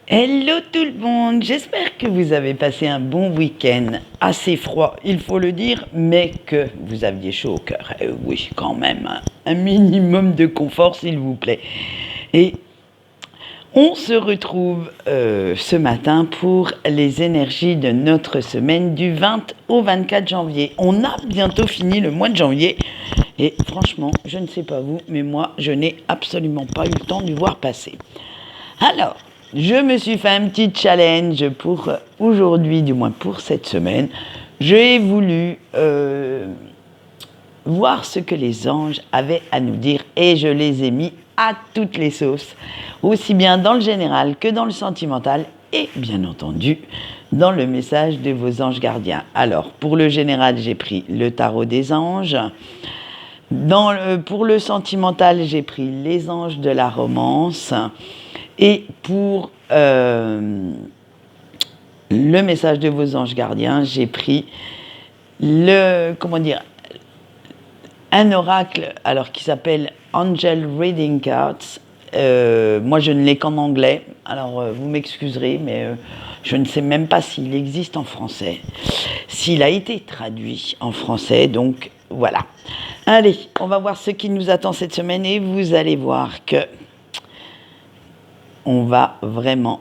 Hello tout le monde, j'espère que vous avez passé un bon week-end, assez froid, il faut le dire, mais que vous aviez chaud au cœur. Oui, quand même, un minimum de confort s'il vous plaît. Et on se retrouve ce matin pour les énergies de notre semaine du 20 au 24 janvier. On a bientôt fini le mois de janvier et franchement, je ne sais pas vous, mais moi, je n'ai absolument pas eu le temps de voir passer. Alors, je me suis fait un petit challenge pour aujourd'hui, du moins pour cette semaine. J'ai voulu voir ce que les anges avaient à nous dire et je les ai mis à toutes les sauces, aussi bien dans le général que dans le sentimental et bien entendu dans le message de vos anges gardiens. Alors, pour le général, j'ai pris le tarot des anges. Pour le sentimental, j'ai pris les anges de la romance. Et pour le message de vos anges gardiens, j'ai pris un oracle alors qui s'appelle Angel Reading Cards. Moi, je ne l'ai qu'en anglais, alors vous m'excuserez, mais je ne sais même pas s'il existe en français, s'il a été traduit en français, donc voilà. Allez, on va voir ce qui nous attend cette semaine et vous allez voir que on va vraiment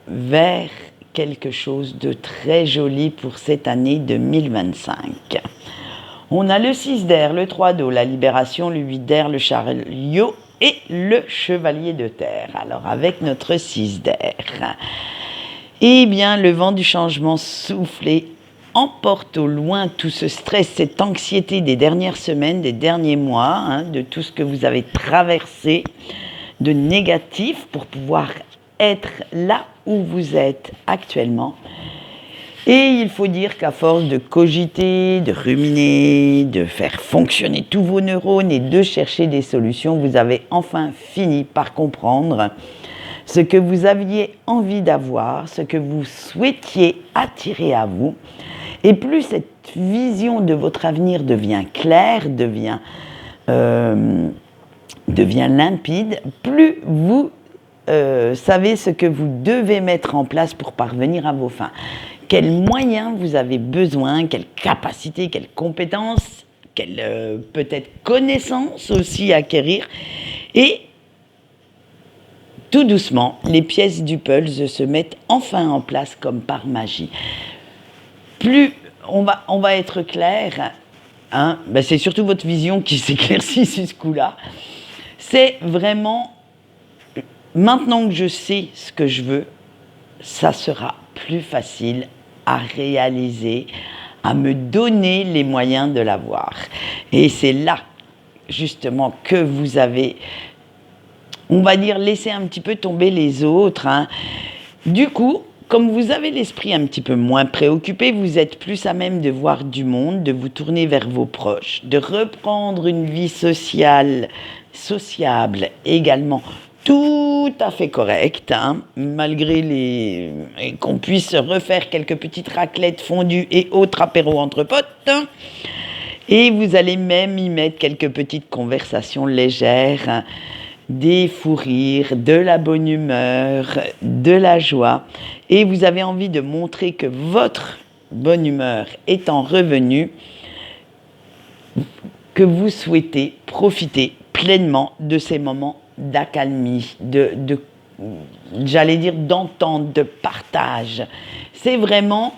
vers quelque chose de très joli pour cette année 2025. On a le 6 d'air, le 3 d'eau, la libération, le 8 d'air, le chariot et le chevalier de terre. Alors avec notre 6 d'air, eh bien le vent du changement soufflé emporte au loin tout ce stress, cette anxiété des dernières semaines, des derniers mois, de tout ce que vous avez traversé de négatif pour pouvoir être là où vous êtes actuellement. Et il faut dire qu'à force de cogiter, de ruminer, de faire fonctionner tous vos neurones et de chercher des solutions, vous avez enfin fini par comprendre ce que vous aviez envie d'avoir, ce que vous souhaitiez attirer à vous. Et plus cette vision de votre avenir devient claire, devient limpide, plus vous savez ce que vous devez mettre en place pour parvenir à vos fins. Quels moyens vous avez besoin, quelles capacités, quelles compétences, quelles peut-être connaissances aussi acquérir. Et tout doucement, les pièces du puzzle se mettent enfin en place comme par magie. Plus on va être clair, c'est surtout votre vision qui s'éclaircit sur ce coup-là. C'est vraiment, maintenant que je sais ce que je veux, ça sera plus facile à réaliser, à me donner les moyens de l'avoir. Et c'est là, justement, que vous avez, on va dire, laissé un petit peu tomber les autres. Du coup, comme vous avez l'esprit un petit peu moins préoccupé, vous êtes plus à même de voir du monde, de vous tourner vers vos proches, de reprendre une vie sociable également, tout à fait correcte, malgré qu'on puisse refaire quelques petites raclettes fondues et autres apéros entre potes. Et vous allez même y mettre quelques petites conversations légères, des fous rires, de la bonne humeur, de la joie. Et vous avez envie de montrer que votre bonne humeur étant revenue, que vous souhaitez profiter pleinement de ces moments d'accalmie, j'allais dire d'entente, de partage. C'est vraiment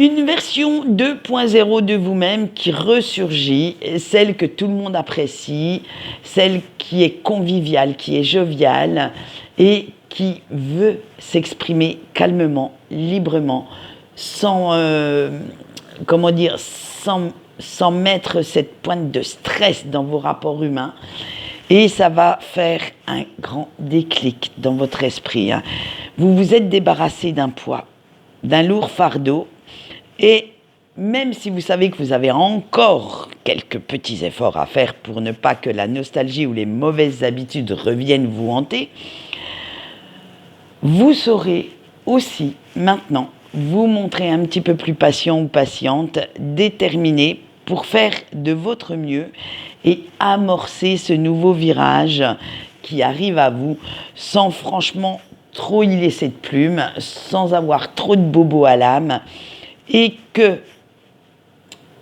une version 2.0 de vous-même qui ressurgit, celle que tout le monde apprécie, celle qui est conviviale, qui est joviale et qui veut s'exprimer calmement, librement, sans mettre cette pointe de stress dans vos rapports humains. Et ça va faire un grand déclic dans votre esprit. Vous vous êtes débarrassé d'un poids, d'un lourd fardeau. Et même si vous savez que vous avez encore quelques petits efforts à faire pour ne pas que la nostalgie ou les mauvaises habitudes reviennent vous hanter, vous saurez aussi maintenant vous montrer un petit peu plus patient ou patiente, déterminé pour faire de votre mieux et amorcer ce nouveau virage qui arrive à vous sans franchement trop y laisser de plume, sans avoir trop de bobos à l'âme, et que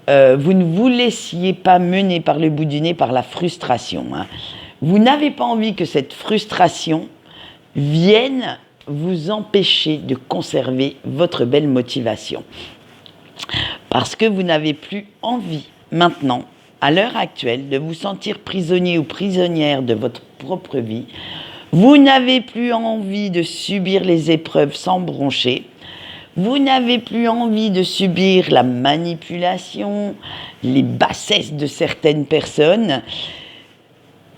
vous ne vous laissiez pas mener par le bout du nez par la frustration. Vous n'avez pas envie que cette frustration vienne vous empêcher de conserver votre belle motivation. Parce que vous n'avez plus envie maintenant, à l'heure actuelle, de vous sentir prisonnier ou prisonnière de votre propre vie. Vous n'avez plus envie de subir les épreuves sans broncher. Vous n'avez plus envie de subir la manipulation, les bassesses de certaines personnes.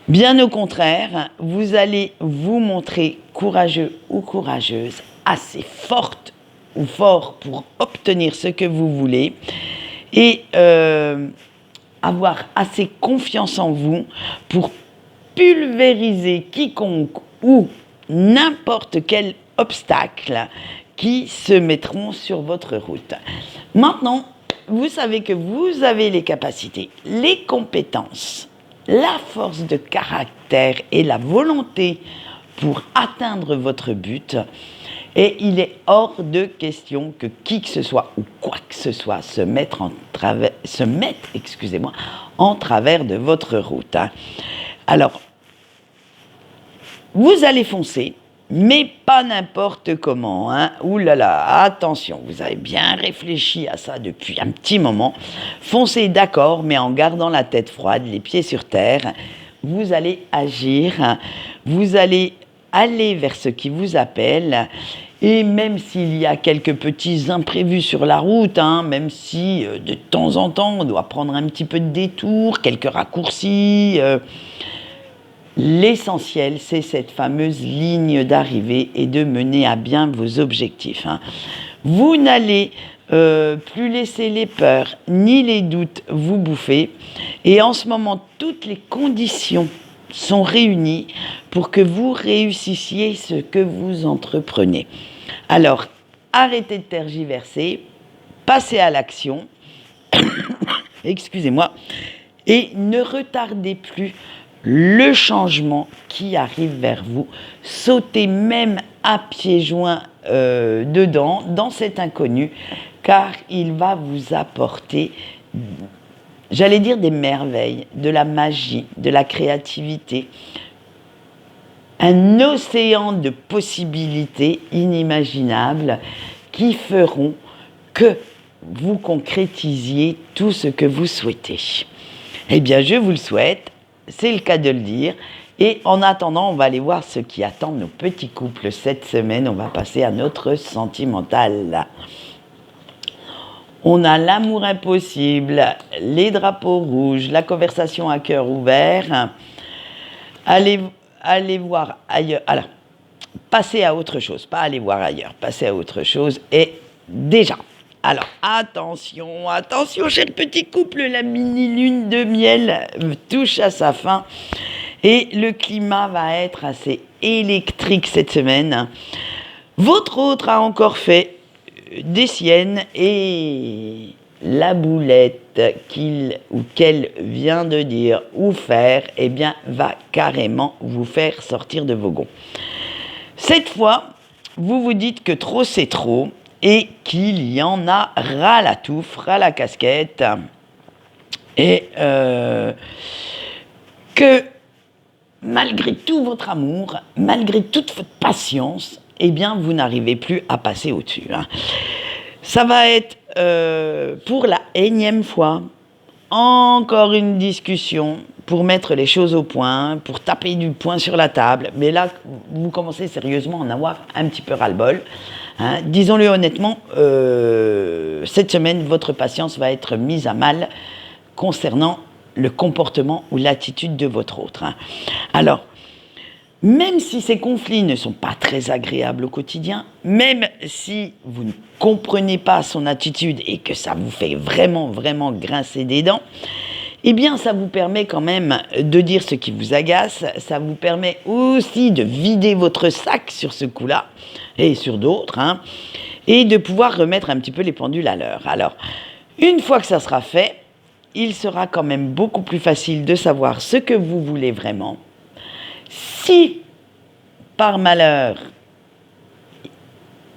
Bien au contraire, vous allez vous montrer courageux ou courageuse, assez forte ou fort pour obtenir ce que vous voulez et avoir assez confiance en vous pour pulvériser quiconque ou n'importe quel obstacle qui se mettront sur votre route. Maintenant, vous savez que vous avez les capacités, les compétences, la force de caractère et la volonté pour atteindre votre but. Et il est hors de question que qui que ce soit ou quoi que ce soit se mette en travers de votre route. Alors, vous allez foncer, mais pas n'importe comment. Ouh là là, attention, vous avez bien réfléchi à ça depuis un petit moment. Foncez, d'accord, mais en gardant la tête froide, les pieds sur terre. Vous allez agir, vous allez aller vers ce qui vous appelle. Et même s'il y a quelques petits imprévus sur la route, même si de temps en temps on doit prendre un petit peu de détour, quelques raccourcis, l'essentiel c'est cette fameuse ligne d'arrivée et de mener à bien vos objectifs. Vous n'allez plus laisser les peurs ni les doutes vous bouffer. Et en ce moment, toutes les conditions sont réunies pour que vous réussissiez ce que vous entreprenez. Alors, arrêtez de tergiverser, passez à l'action, excusez-moi, et ne retardez plus le changement qui arrive vers vous. Sautez même à pieds joints dedans, dans cet inconnu, car il va vous apporter, j'allais dire, des merveilles, de la magie, de la créativité, un océan de possibilités inimaginables qui feront que vous concrétisiez tout ce que vous souhaitez. Eh bien, je vous le souhaite, c'est le cas de le dire. Et en attendant, on va aller voir ce qui attend nos petits couples cette semaine. On va passer à notre sentimental. On a l'amour impossible, les drapeaux rouges, la conversation à cœur ouvert. Allez voir ailleurs. Alors, passez à autre chose, pas aller voir ailleurs, passez à autre chose. Et déjà, alors attention, cher petit couple, la mini-lune de miel touche à sa fin. Et le climat va être assez électrique cette semaine. Votre autre a encore fait des siennes et la boulette qu'il ou qu'elle vient de dire ou faire, eh bien, va carrément vous faire sortir de vos gonds. Cette fois, vous vous dites que trop c'est trop et qu'il y en a ras la touffe, ras la casquette et que malgré tout votre amour, malgré toute votre patience, eh bien, vous n'arrivez plus à passer au-dessus. Ça va être, pour la énième fois, encore une discussion pour mettre les choses au point, pour taper du poing sur la table. Mais là, vous commencez sérieusement à en avoir un petit peu ras-le-bol. Disons-le honnêtement, cette semaine, votre patience va être mise à mal concernant le comportement ou l'attitude de votre autre. Alors, même si ces conflits ne sont pas très agréables au quotidien, même si vous ne comprenez pas son attitude et que ça vous fait vraiment, vraiment grincer des dents, eh bien, ça vous permet quand même de dire ce qui vous agace, ça vous permet aussi de vider votre sac sur ce coup-là, et sur d'autres, et de pouvoir remettre un petit peu les pendules à l'heure. Alors, une fois que ça sera fait, il sera quand même beaucoup plus facile de savoir ce que vous voulez vraiment, Si, par malheur,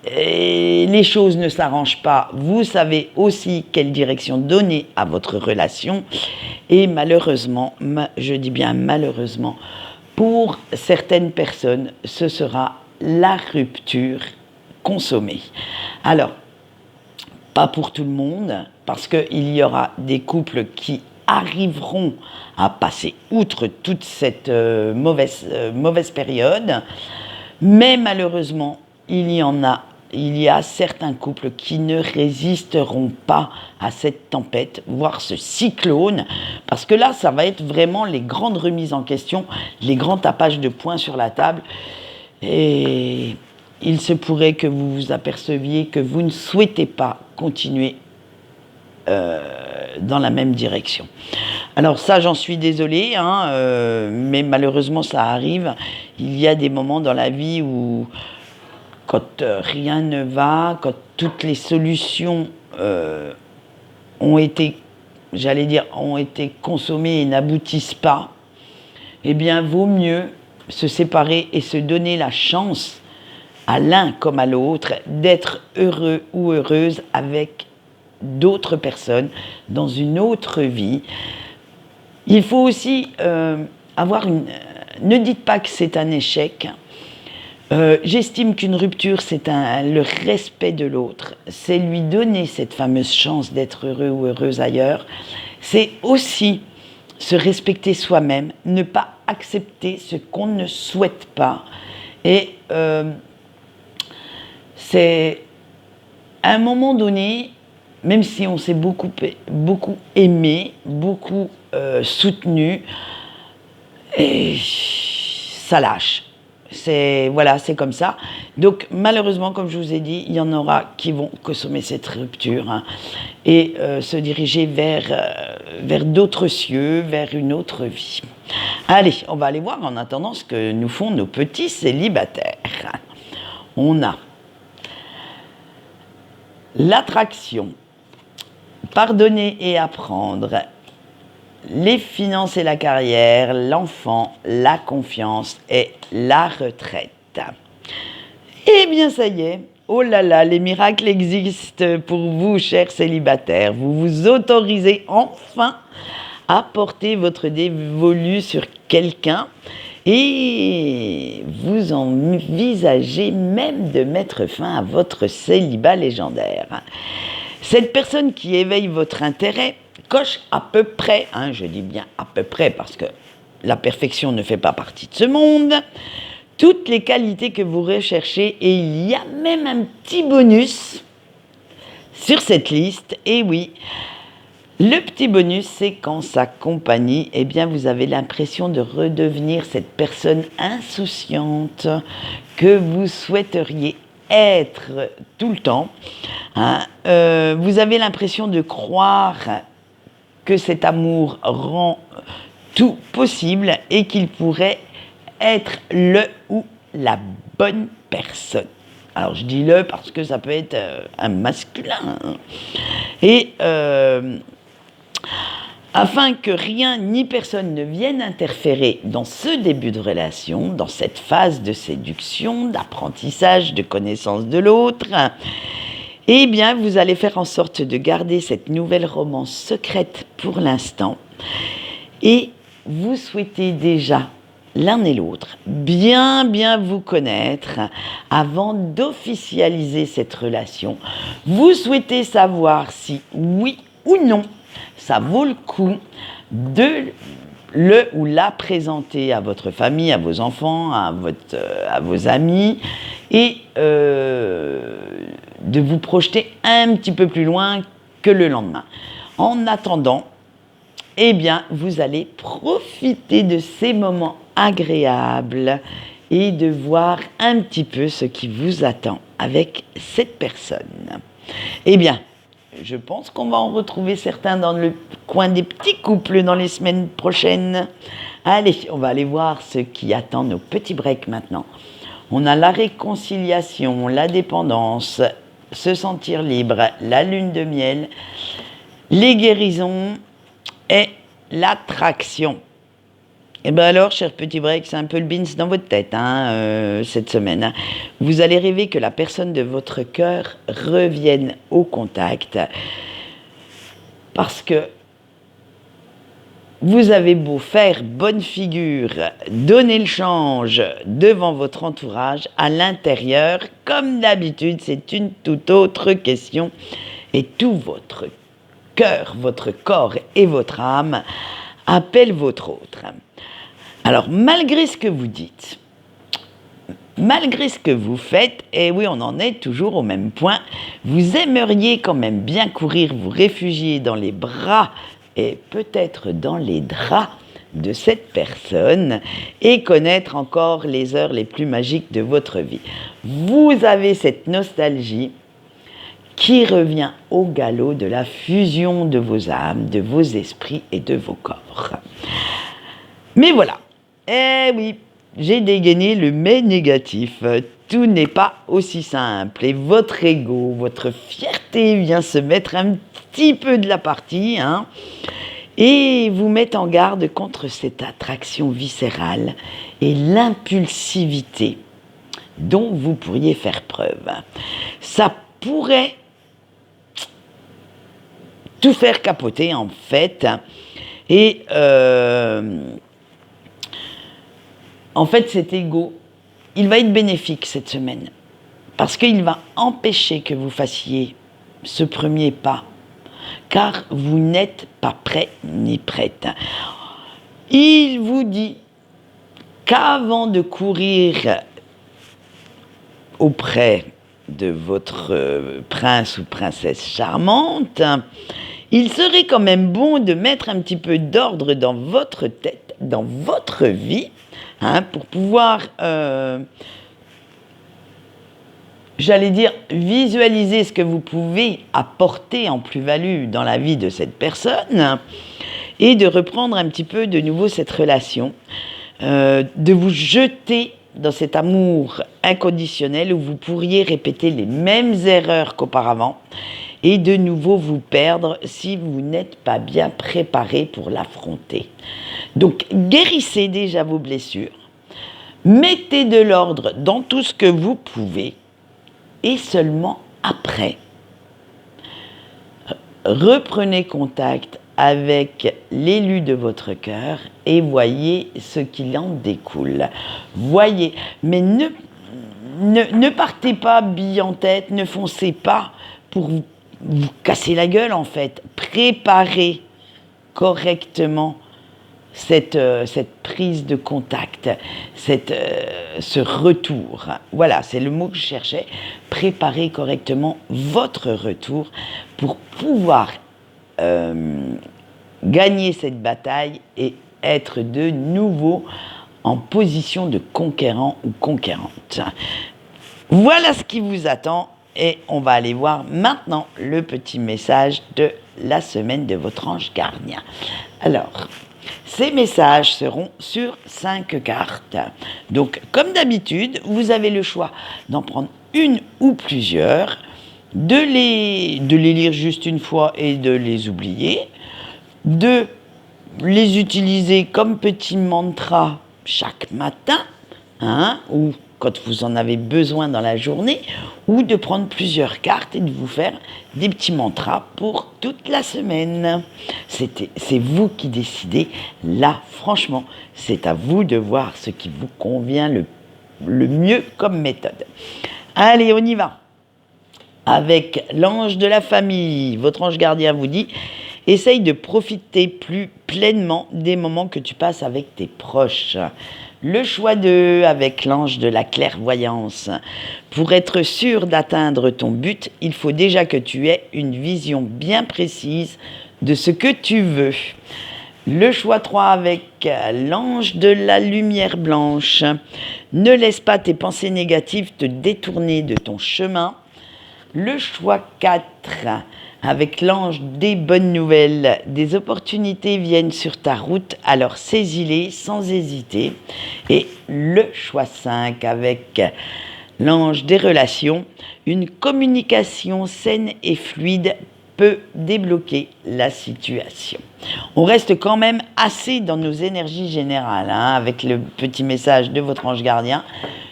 et les choses ne s'arrangent pas, vous savez aussi quelle direction donner à votre relation. Et malheureusement, je dis bien malheureusement, pour certaines personnes, ce sera la rupture consommée. Alors, pas pour tout le monde, parce qu'il y aura des couples qui arriveront à passer outre toute cette mauvaise période, mais malheureusement, il y a certains couples qui ne résisteront pas à cette tempête, voire ce cyclone, parce que là, ça va être vraiment les grandes remises en question, les grands tapages de poing sur la table, et il se pourrait que vous vous aperceviez que vous ne souhaitez pas continuer dans la même direction. Alors ça, j'en suis désolée, mais malheureusement, ça arrive. Il y a des moments dans la vie où, quand rien ne va, quand toutes les solutions ont été consommées et n'aboutissent pas, eh bien, vaut mieux se séparer et se donner la chance, à l'un comme à l'autre, d'être heureux ou heureuse avec d'autres personnes dans une autre vie. Il faut aussi ne dites pas que c'est un échec. J'estime qu'une rupture, c'est le respect de l'autre. C'est lui donner cette fameuse chance d'être heureux ou heureuse ailleurs. C'est aussi se respecter soi-même, ne pas accepter ce qu'on ne souhaite pas. Et c'est à un moment donné, même si on s'est beaucoup aimé, beaucoup soutenu, et ça lâche. C'est comme ça. Donc malheureusement, comme je vous ai dit, il y en aura qui vont consommer cette rupture et se diriger vers d'autres cieux, vers une autre vie. Allez, on va aller voir en attendant ce que nous font nos petits célibataires. On a l'attraction, pardonner et apprendre, les finances et la carrière, l'enfant, la confiance et la retraite. Eh bien, ça y est. Oh là là, les miracles existent pour vous, chers célibataires. Vous vous autorisez enfin à porter votre dévolu sur quelqu'un et vous envisagez même de mettre fin à votre célibat légendaire. Cette personne qui éveille votre intérêt coche à peu près, je dis bien à peu près parce que la perfection ne fait pas partie de ce monde, toutes les qualités que vous recherchez, et il y a même un petit bonus sur cette liste. Et oui, le petit bonus, c'est qu'en sa compagnie, eh bien, vous avez l'impression de redevenir cette personne insouciante que vous souhaiteriez être tout le temps. Vous avez l'impression de croire que cet amour rend tout possible et qu'il pourrait être le ou la bonne personne. Alors je dis le parce que ça peut être un masculin. Et afin que rien ni personne ne vienne interférer dans ce début de relation, dans cette phase de séduction, d'apprentissage, de connaissance de l'autre, eh bien, vous allez faire en sorte de garder cette nouvelle romance secrète pour l'instant. Et vous souhaitez déjà, l'un et l'autre, bien vous connaître avant d'officialiser cette relation. Vous souhaitez savoir si, oui ou non, ça vaut le coup de le ou la présenter à votre famille, à vos enfants, à vos amis, et de vous projeter un petit peu plus loin que le lendemain. En attendant, eh bien, vous allez profiter de ces moments agréables et de voir un petit peu ce qui vous attend avec cette personne. Eh bien, je pense qu'on va en retrouver certains dans le coin des petits couples dans les semaines prochaines. Allez, on va aller voir ce qui attend nos petits breaks maintenant. On a la réconciliation, la dépendance, se sentir libre, la lune de miel, les guérisons et l'attraction. Eh bien alors, cher petit break, c'est un peu le beans dans votre tête cette semaine, hein. Vous allez rêver que la personne de votre cœur revienne au contact parce que vous avez beau faire bonne figure, donner le change devant votre entourage, à l'intérieur, comme d'habitude, c'est une toute autre question et tout votre cœur, votre corps et votre âme appellent votre autre. Alors, malgré ce que vous dites, malgré ce que vous faites, et oui, on en est toujours au même point, vous aimeriez quand même bien courir, vous réfugier dans les bras et peut-être dans les draps de cette personne et connaître encore les heures les plus magiques de votre vie. Vous avez cette nostalgie qui revient au galop de la fusion de vos âmes, de vos esprits et de vos corps. Mais voilà, eh oui, j'ai dégainé le mais négatif. Tout n'est pas aussi simple et votre ego, votre fierté vient se mettre un petit peu de la partie, hein, et vous met en garde contre cette attraction viscérale et l'impulsivité dont vous pourriez faire preuve. Ça pourrait tout faire capoter en fait, et en fait cet ego, il va être bénéfique cette semaine, parce qu'il va empêcher que vous fassiez ce premier pas, car vous n'êtes pas prêt ni prête. Il vous dit qu'avant de courir auprès de votre prince ou princesse charmante, il serait quand même bon de mettre un petit peu d'ordre dans votre tête, dans votre vie, hein, pour pouvoir, j'allais dire, visualiser ce que vous pouvez apporter en plus-value dans la vie de cette personne et de reprendre un petit peu de nouveau cette relation, de vous jeter dans cet amour inconditionnel où vous pourriez répéter les mêmes erreurs qu'auparavant et de nouveau vous perdre si vous n'êtes pas bien préparé pour l'affronter. Donc guérissez déjà vos blessures, mettez de l'ordre dans tout ce que vous pouvez et seulement après, reprenez contact avec l'élu de votre cœur et voyez ce qu'il en découle. Voyez, mais ne partez pas bille en tête, ne foncez pas pour vous casser la gueule en fait. Préparez correctement cette prise de contact, ce retour. Voilà, c'est le mot que je cherchais. Préparez correctement votre retour pour pouvoir gagner cette bataille et être de nouveau en position de conquérant ou conquérante. Voilà ce qui vous attend et on va aller voir maintenant le petit message de la semaine de votre ange gardien. Alors, ces messages seront sur 5 cartes. Donc, comme d'habitude, vous avez le choix d'en prendre une ou plusieurs, de les lire juste une fois et de les oublier, de les utiliser comme petit mantra chaque matin, hein, ou quand vous en avez besoin dans la journée, ou de prendre plusieurs cartes et de vous faire des petits mantras pour toute la semaine. C'est vous qui décidez. Là, franchement, c'est à vous de voir ce qui vous convient le mieux comme méthode. Allez, on y va. Avec l'ange de la famille, votre ange gardien vous dit « Essaye de profiter plus pleinement des moments que tu passes avec tes proches ». Le choix 2 avec l'ange de la clairvoyance. Pour être sûr d'atteindre ton but, il faut déjà que tu aies une vision bien précise de ce que tu veux. Le choix 3 avec l'ange de la lumière blanche. Ne laisse pas tes pensées négatives te détourner de ton chemin. Le choix 4 avec l'ange des bonnes nouvelles. Des opportunités viennent sur ta route, alors saisis-les sans hésiter. Et le choix 5 avec l'ange des relations. Une communication saine et fluide peut débloquer la situation. On reste quand même assez dans nos énergies générales, hein, avec le petit message de votre ange gardien.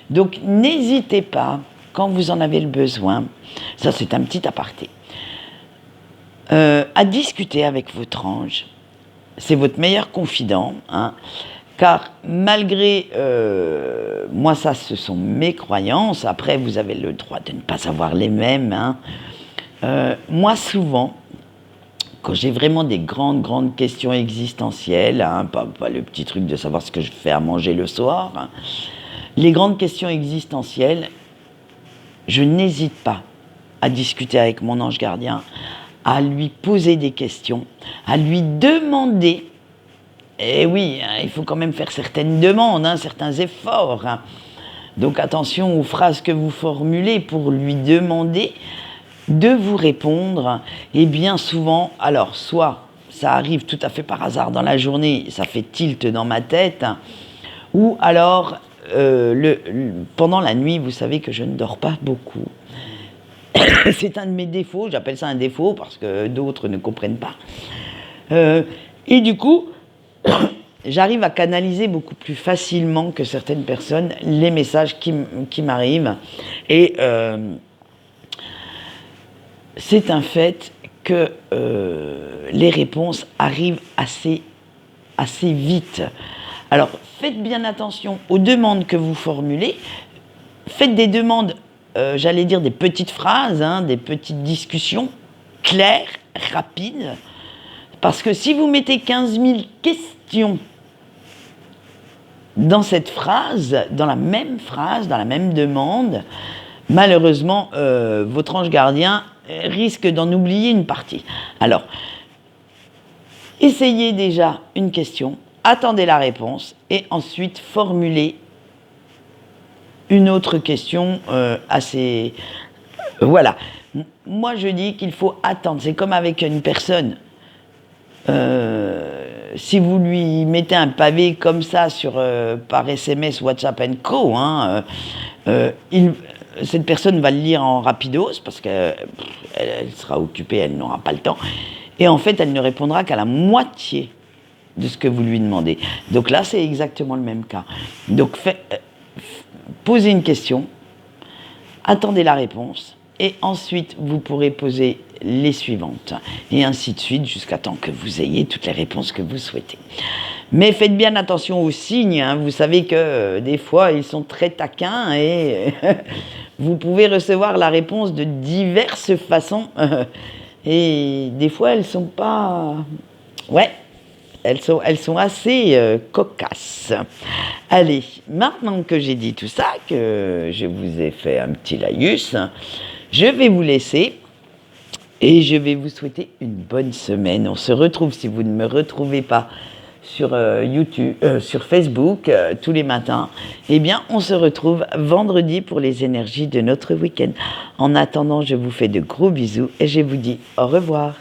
Donc n'hésitez pas, quand vous en avez le besoin, ça c'est un petit aparté, à discuter avec votre ange. C'est votre meilleur confident, hein, car malgré, moi ça ce sont mes croyances, après vous avez le droit de ne pas avoir les mêmes, hein. Moi souvent, quand j'ai vraiment des grandes questions existentielles, hein, pas le petit truc de savoir ce que je fais à manger le soir, hein, les grandes questions existentielles, je n'hésite pas à discuter avec mon ange gardien, à lui poser des questions, à lui demander. Et oui, hein, il faut quand même faire certaines demandes, hein, certains efforts, hein. Donc attention aux phrases que vous formulez pour lui demander de vous répondre. Et bien souvent, alors soit ça arrive tout à fait par hasard dans la journée, ça fait tilt dans ma tête, hein, ou alors pendant la nuit, vous savez que je ne dors pas beaucoup. C'est un de mes défauts, j'appelle ça un défaut parce que d'autres ne comprennent pas. Et du coup, j'arrive à canaliser beaucoup plus facilement que certaines personnes les messages qui m'arrivent. Et c'est un fait que les réponses arrivent assez vite. Alors, faites bien attention aux demandes que vous formulez. Faites des demandes, j'allais dire des petites phrases, hein, des petites discussions claires, rapides. Parce que si vous mettez 15 000 questions dans cette phrase, dans la même demande, malheureusement, votre ange gardien risque d'en oublier une partie. Alors, essayez déjà une question, attendez la réponse et ensuite formulez une autre question assez... Voilà. Moi, je dis qu'il faut attendre. C'est comme avec une personne. Si vous lui mettez un pavé comme ça par SMS, WhatsApp & Co, hein, cette personne va le lire en rapidos parce qu'elle sera occupée, elle n'aura pas le temps. Et en fait, elle ne répondra qu'à la moitié de ce que vous lui demandez. Donc là, c'est exactement le même cas. Donc, posez une question, attendez la réponse, et ensuite, vous pourrez poser les suivantes, et ainsi de suite, jusqu'à temps que vous ayez toutes les réponses que vous souhaitez. Mais faites bien attention aux signes, hein. Vous savez que des fois, ils sont très taquins, et vous pouvez recevoir la réponse de diverses façons, et des fois, elles sont pas... Ouais, elles sont assez cocasses. Allez, maintenant que j'ai dit tout ça, que je vous ai fait un petit laïus, je vais vous laisser et je vais vous souhaiter une bonne semaine. On se retrouve, si vous ne me retrouvez pas sur YouTube, sur Facebook tous les matins, eh bien on se retrouve vendredi pour les énergies de notre week-end. En attendant, je vous fais de gros bisous et je vous dis au revoir.